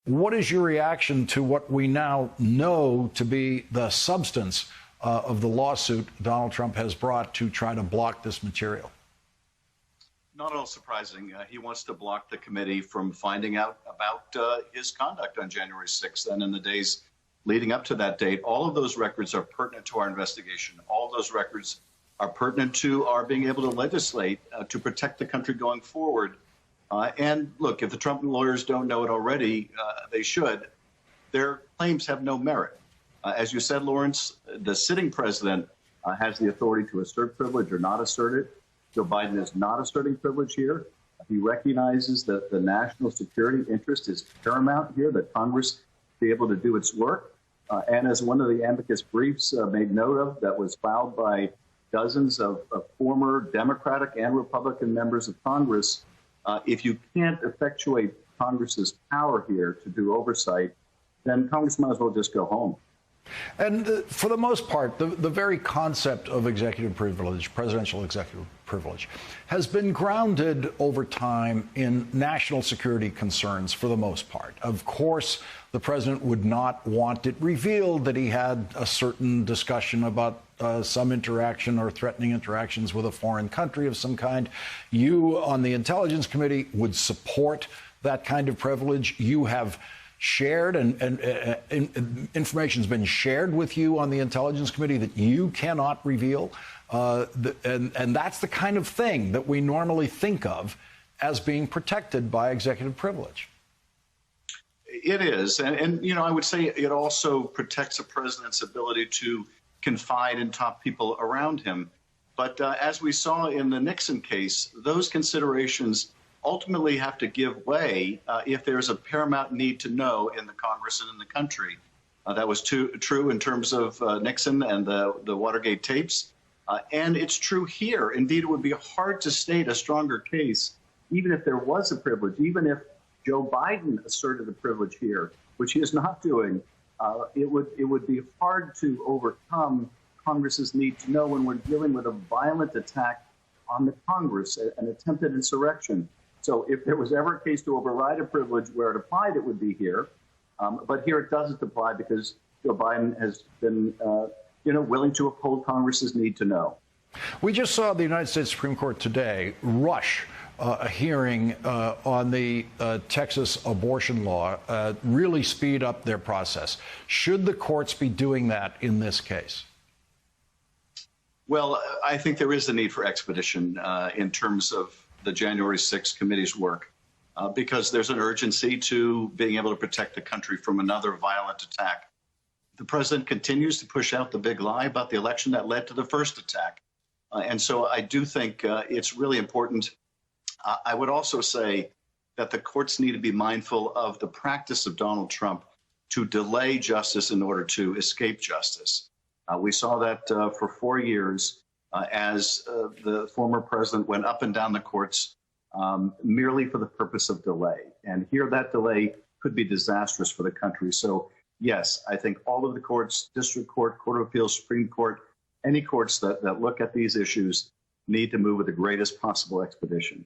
What is your reaction to what we now know to be the substance of the lawsuit Donald Trump has brought to try to block this material? Not at all surprising. He wants to block the committee from finding out about his conduct on January 6th and in the days leading up to that date. All of those records are pertinent to our investigation. All of those records are pertinent to our being able to legislate to protect the country going forward. And look, if the Trump lawyers don't know it already, they should. Their claims have no merit. As you said, Lawrence, the sitting president has the authority to assert privilege or not assert it. Joe Biden is not asserting privilege here. He recognizes that the national security interest is paramount here, that Congress be able to do its work. And as one of the amicus briefs made note of, that was filed by dozens of former Democratic and Republican members of Congress, if you can't effectuate Congress's power here to do oversight, then Congress might as well just go home. And for the most part, the very concept of executive privilege, presidential executive privilege, has been grounded over time in national security concerns for the most part. Of course, the president would not want it revealed that he had a certain discussion about some interaction or threatening interactions with a foreign country of some kind. You on the Intelligence Committee would support that kind of privilege. You have shared and information's been shared with you on the Intelligence Committee that you cannot reveal. And that's the kind of thing that we normally think of as being protected by executive privilege. It is. And you know, I would say it also protects a president's ability to confide in top people around him. But as we saw in the Nixon case, those considerations ultimately have to give way if there's a paramount need to know in the Congress and in the country. That was true in terms of Nixon and the Watergate tapes. And it's true here. Indeed, it would be hard to state a stronger case, even if there was a privilege, even if Joe Biden asserted a privilege here, which he is not doing. It would be hard to overcome Congress's need to know when we're dealing with a violent attack on the Congress, an attempted insurrection. So if there was ever a case to override a privilege where it applied, it would be here. But here it doesn't apply because Joe Biden has been, willing to uphold Congress's need to know. We just saw the United States Supreme Court today rush a hearing on the Texas abortion law, really speed up their process. Should the courts be doing that in this case? Well, I think there is a need for expedition in terms of the January 6th committee's work, because there's an urgency to being able to protect the country from another violent attack. The president continues to push out the big lie about the election that led to the first attack. And so I do think it's really important. I would also say that the courts need to be mindful of the practice of Donald Trump to delay justice in order to escape justice. We saw that for 4 years as the former president went up and down the courts merely for the purpose of delay. And here that delay could be disastrous for the country. So, yes, I think all of the courts, district court, court of appeals, Supreme Court, any courts that look at these issues need to move with the greatest possible expedition.